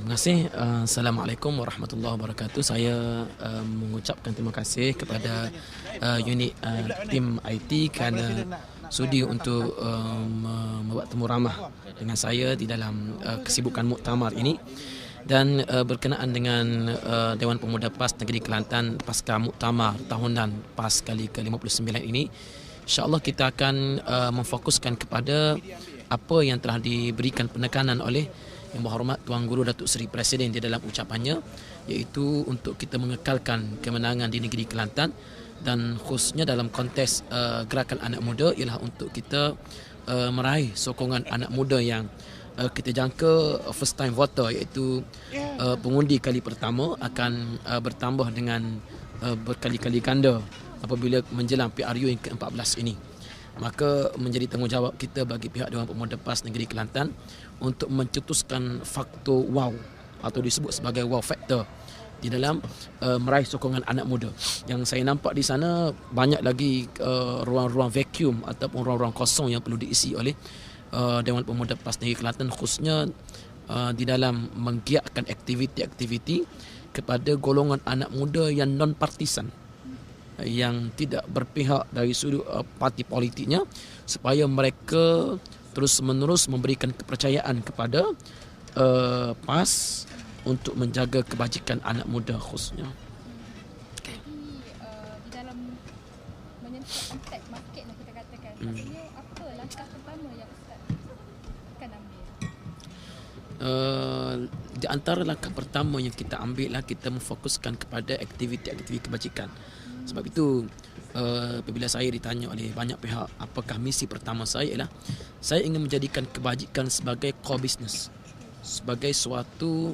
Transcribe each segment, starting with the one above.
Terima kasih. Assalamualaikum warahmatullahi wabarakatuh. Saya mengucapkan terima kasih kepada unit tim IT kerana sudi untuk membuat temu ramah dengan saya di dalam kesibukan muktamar ini, dan berkenaan dengan Dewan Pemuda PAS Negeri Kelantan pasca muktamar tahunan PAS kali ke-59 ini, insya-Allah kita akan memfokuskan kepada apa yang telah diberikan penekanan oleh Yang Berhormat Tuan Guru Datuk Seri Presiden di dalam ucapannya, iaitu untuk kita mengekalkan kemenangan di negeri Kelantan, dan khususnya dalam konteks gerakan anak muda ialah untuk kita meraih sokongan anak muda yang kita jangka first time voter, iaitu pengundi kali pertama akan bertambah dengan berkali-kali ganda apabila menjelang PRU yang ke-14 ini. Maka menjadi tanggungjawab kita bagi pihak Dewan Pemuda PAS Negeri Kelantan untuk mencetuskan faktor wow atau disebut sebagai wow factor di dalam meraih sokongan anak muda. Yang saya nampak di sana banyak lagi ruang-ruang vacuum ataupun ruang-ruang kosong yang perlu diisi oleh Dewan Pemuda PAS Negeri Kelantan, khususnya di dalam menggiatkan aktiviti-aktiviti kepada golongan anak muda yang non-partisan, yang tidak berpihak dari sudut parti politiknya, supaya mereka terus-menerus memberikan kepercayaan kepada PAS untuk menjaga kebajikan anak muda khususnya. Jadi di dalam menyentuh konteks market lah kita katakan, maksudnya apa langkah pertama yang Ustaz akan ambil? Di antara langkah pertama yang kita ambil lah, kita memfokuskan kepada aktiviti-aktiviti kebajikan. Sebab itu apabila saya ditanya oleh banyak pihak apakah misi pertama saya, ialah saya ingin menjadikan kebajikan sebagai core business, sebagai suatu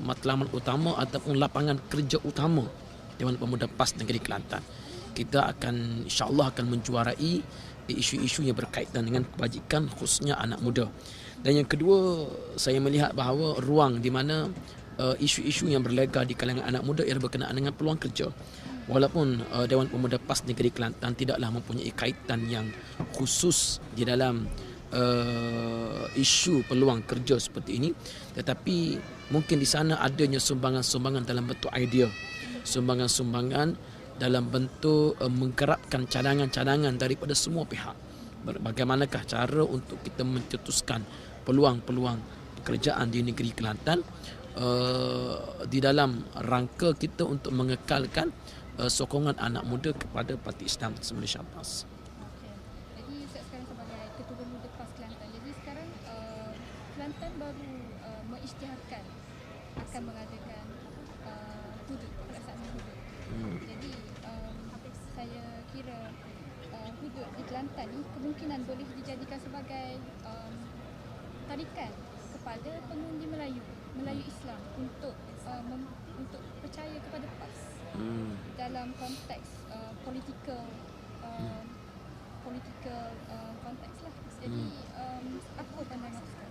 matlamat utama ataupun lapangan kerja utama Dewan Pemuda PAS Negeri Kelantan. Kita akan insya-Allah akan menjuarai isu-isu yang berkaitan dengan kebajikan khususnya anak muda. Dan yang kedua, saya melihat bahawa ruang di mana isu-isu yang berlega di kalangan anak muda ialah berkenaan dengan peluang kerja. Walaupun Dewan Pemuda PAS Negeri Kelantan tidaklah mempunyai kaitan yang khusus di dalam isu peluang kerja seperti ini, tetapi mungkin di sana adanya sumbangan-sumbangan dalam bentuk idea, sumbangan-sumbangan dalam bentuk menggerakkan cadangan-cadangan daripada semua pihak. Bagaimanakah cara untuk kita mencetuskan peluang-peluang pekerjaan di negeri Kelantan di dalam rangka kita untuk mengekalkan sokongan anak muda kepada Parti Islam Malaysia PAS. Jadi Ustaz sekarang sebagai Ketua Pemuda PAS Kelantan, jadi sekarang Kelantan baru mengisytiharkan akan mengadakan hudud, pelaksanaan hudud. Jadi saya kira hudud di Kelantan ni kemungkinan boleh dijadikan sebagai tarikan kepada pengundi Melayu Islam untuk percaya kepada PAS dalam konteks political konteks lah. Jadi apa pandangan Ustaz?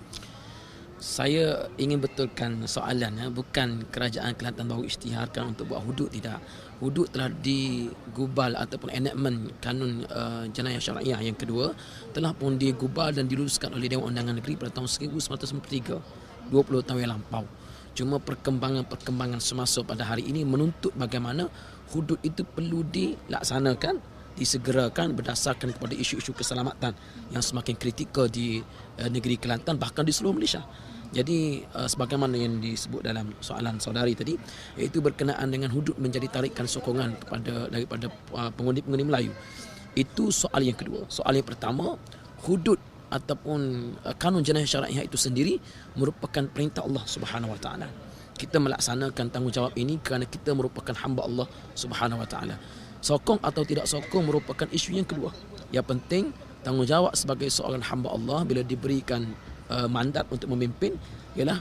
Saya ingin betulkan soalan, bukan kerajaan Kelantan baru isytiharkan untuk buat hudud, tidak. Hudud telah digubal ataupun enactment kanun jenayah syariah yang kedua telah pun digubal dan diluluskan oleh Dewan Undangan Negeri pada tahun 1993, 20 tahun yang lampau. Cuma perkembangan semasa pada hari ini menuntut bagaimana hudud itu perlu dilaksanakan, disegerakan berdasarkan kepada isu-isu keselamatan yang semakin kritikal di negeri Kelantan, bahkan di seluruh Malaysia. Jadi sebagaimana yang disebut dalam soalan saudari tadi, iaitu berkenaan dengan hudud menjadi tarikan sokongan daripada pengundi-pengundi Melayu. Itu soal yang kedua. Soal yang pertama, hudud ataupun kanun jenayah syariah itu sendiri merupakan perintah Allah Subhanahu Wa Taala. Kita melaksanakan tanggungjawab ini kerana kita merupakan hamba Allah Subhanahu Wa Taala. Sokong atau tidak sokong merupakan isu yang kedua. Yang penting tanggungjawab sebagai seorang hamba Allah bila diberikan mandat untuk memimpin ialah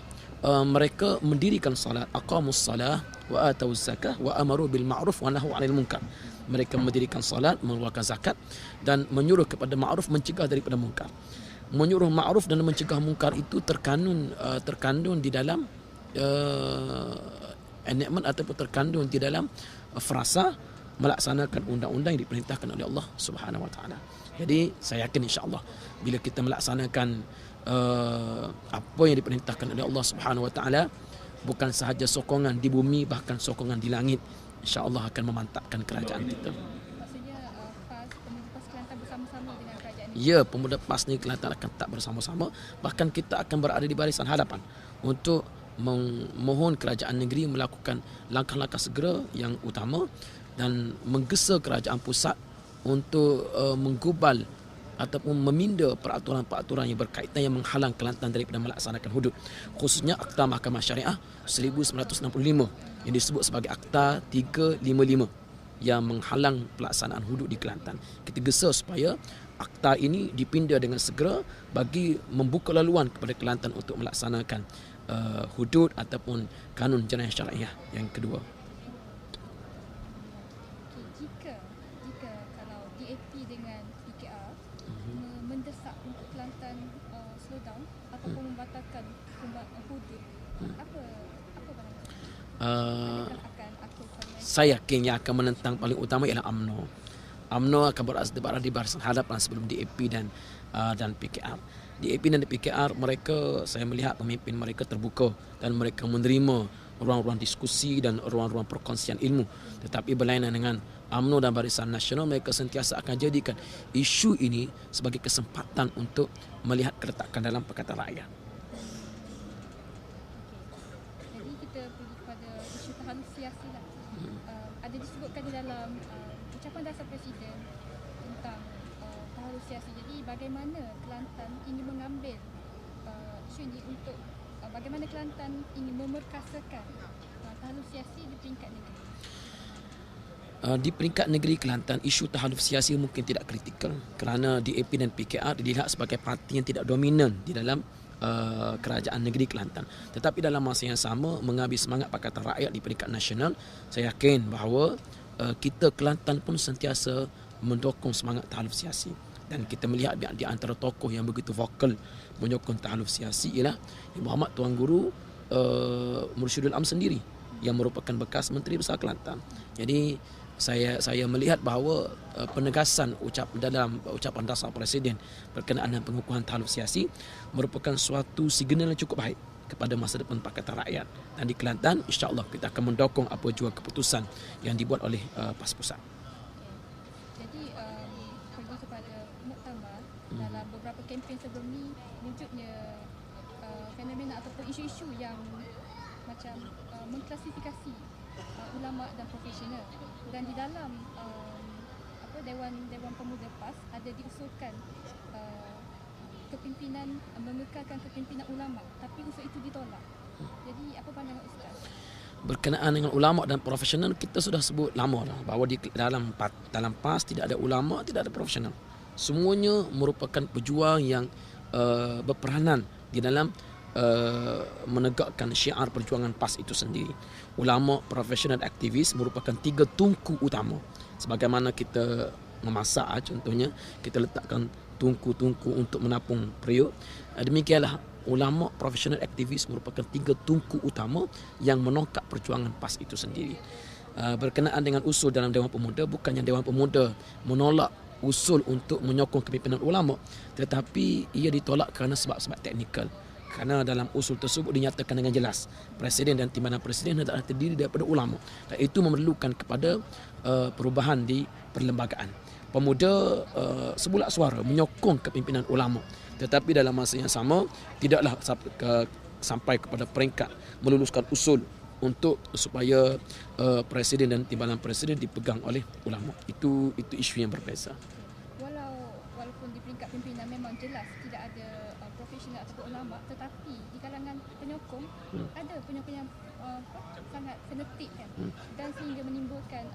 mereka mendirikan salat, aqamus salah wa atawuz zakah wa amaru bil ma'ruf wa nahu 'anil munkar. Mereka mendirikan salat, mengeluarkan zakat dan menyuruh kepada ma'ruf, mencegah daripada munkar. Menyuruh ma'ruf dan mencegah munkar itu terkandung di dalam enactment ataupun terkandung di dalam frasa melaksanakan undang-undang yang diperintahkan oleh Allah Subhanahu Wa Taala. Jadi saya yakin insya-Allah bila kita melaksanakan apa apa yang diperintahkan oleh Allah Subhanahu Wa Taala, bukan sahaja sokongan di bumi, bahkan sokongan di langit, insya-Allah akan memantapkan kerajaan kita. Maksudnya PAS, pemuda PAS Kelantan bersama-sama dengan kerajaan ini. Ya, pemuda PAS ni Kelantan akan tetap bersama-sama, bahkan kita akan berada di barisan hadapan untuk memohon kerajaan negeri melakukan langkah-langkah segera yang utama dan menggesa kerajaan pusat untuk menggubal ataupun meminda peraturan-peraturan yang berkaitan yang menghalang Kelantan daripada melaksanakan hudud, khususnya Akta Mahkamah Syariah 1965 yang disebut sebagai Akta 355 yang menghalang pelaksanaan hudud di Kelantan. Kita gesa supaya akta ini dipinda dengan segera bagi membuka laluan kepada Kelantan untuk melaksanakan hudud ataupun kanun jenayah syariah yang kedua. Okey, jika kalau DAP dengan PKR mendesak untuk Kelantan slow down ataupun membatalkan hudud, apa pandangan? Akan Saya yakin yang akan menentang paling utama ialah UMNO. UMNO akan berada di barisan hadapan sebelum DAP dan PKR. DAP dan PKR, mereka, saya melihat pemimpin mereka terbuka dan mereka menerima ruang-ruang diskusi dan ruang-ruang perkongsian ilmu. Tetapi berlainan dengan UMNO dan Barisan Nasional, mereka sentiasa akan jadikan isu ini sebagai kesempatan untuk melihat keretakan dalam Pakatan Rakyat. Jadi kita pergi kepada isu tahaluf siasi lah. Ada disebutkan di dalam ucapan dasar Presiden tentang tahaluf siasi. Jadi bagaimana Kelantan ingin mengambil isu ini untuk bagaimana Kelantan ingin memerkasakan tahaluf siasi di peringkat negeri. Di peringkat negeri Kelantan, isu tahaluf siasi mungkin tidak kritikal kerana DAP dan PKR dilihat sebagai parti yang tidak dominan di dalam kerajaan negeri Kelantan. Tetapi dalam masa yang sama, mengambil semangat Pakatan Rakyat di peringkat nasional, saya yakin bahawa kita Kelantan pun sentiasa mendukung semangat tahaluf siasi. Dan kita melihat di antara tokoh yang begitu vokal menyokong tahaluf siasi ialah Muhammad Tuan Guru Mursyidul Am sendiri yang merupakan bekas Menteri Besar Kelantan. Jadi saya melihat bahawa penegasan dalam ucapan dasar Presiden berkenaan dengan pengukuhan tahaluf siasi merupakan suatu signal yang cukup baik kepada masa depan Pakatan Rakyat. Dan di Kelantan, insya-Allah kita akan mendukung apa jua keputusan yang dibuat oleh PAS Pusat. Jadi pergi kepada muktamar dalam beberapa kempen sebelum ni, wujudnya fenomena ataupun isu-isu yang macam mengklasifikasi ulama dan profesional, dan di dalam Dewan Pemuda PAS ada diusulkan kepimpinan mengekalkan kepimpinan ulama, tapi usul itu ditolak. Jadi apa pandangan Ustaz? Berkenaan dengan ulama dan profesional, kita sudah sebut lama dah bahawa di dalam PAS tidak ada ulama, tidak ada profesional. Semuanya merupakan pejuang yang berperanan di dalam menegakkan syiar perjuangan PAS itu sendiri. Ulama, profesional, aktivis merupakan tiga tungku utama. Sebagaimana kita memasak, contohnya kita letakkan tungku-tungku untuk menapung periuk, demikianlah ulama, profesional, aktivis merupakan tiga tungku utama yang menongkak perjuangan PAS itu sendiri. Berkenaan dengan usul dalam Dewan Pemuda, bukannya Dewan Pemuda menolak usul untuk menyokong kepimpinan ulama, tetapi ia ditolak kerana sebab-sebab teknikal. Kerana dalam usul tersebut dinyatakan dengan jelas Presiden dan Timbalan Presiden adalah terdiri daripada ulama, dan itu memerlukan kepada perubahan di perlembagaan. Pemuda sebulat suara menyokong kepimpinan ulama, tetapi dalam masa yang sama tidaklah sampai kepada peringkat meluluskan usul untuk supaya Presiden dan Timbalan Presiden dipegang oleh ulama. Itu isu yang berbeza. Walaupun di peringkat pimpinan memang jelas tidak ada profesional atau ulama, tetapi di kalangan penyokong ada penyokong yang sangat fanatik kan, dan sehingga menimbulkan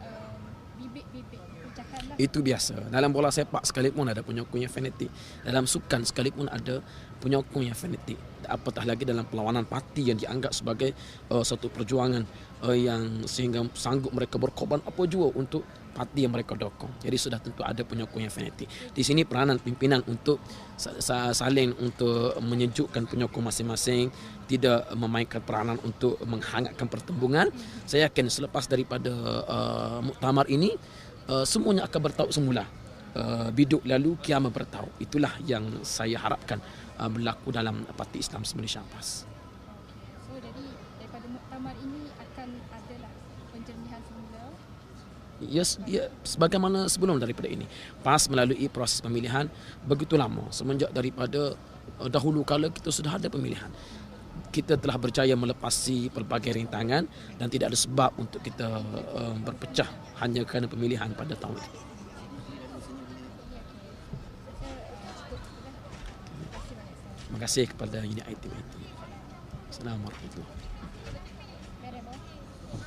bibit-bibit pecahan lah. Itu biasa. Dalam bola sepak sekalipun ada penyokong yang fanatik. Dalam sukan sekalipun ada penyokong yang fanatik. Apatah lagi dalam perlawanan parti yang dianggap sebagai satu perjuangan yang sehingga sanggup mereka berkorban apa jua untuk parti yang mereka dokong. Jadi sudah tentu ada penyokong yang fanatik. Di sini peranan pimpinan untuk saling untuk menyejukkan penyokong masing-masing, tidak memainkan peranan untuk menghangatkan pertembungan. Saya yakin selepas daripada muktamar ini semuanya akan bertaut semula. Biduk lalu kiamat bertaut. Itulah yang saya harapkan berlaku dalam Parti Islam Malaysia PAS. So jadi daripada muktamar ini akan adalah penjernihan semula. Yes, ya, sebagaimana sebelum daripada ini. PAS melalui proses pemilihan begitu lama. Semenjak daripada dahulu kala kita sudah ada pemilihan. Kita telah berjaya melepasi pelbagai rintangan dan tidak ada sebab untuk kita berpecah hanya kerana pemilihan pada tahun itu. Terima kasih kepada Unit IT. Assalamualaikum warahmatullahi wabarakatuh.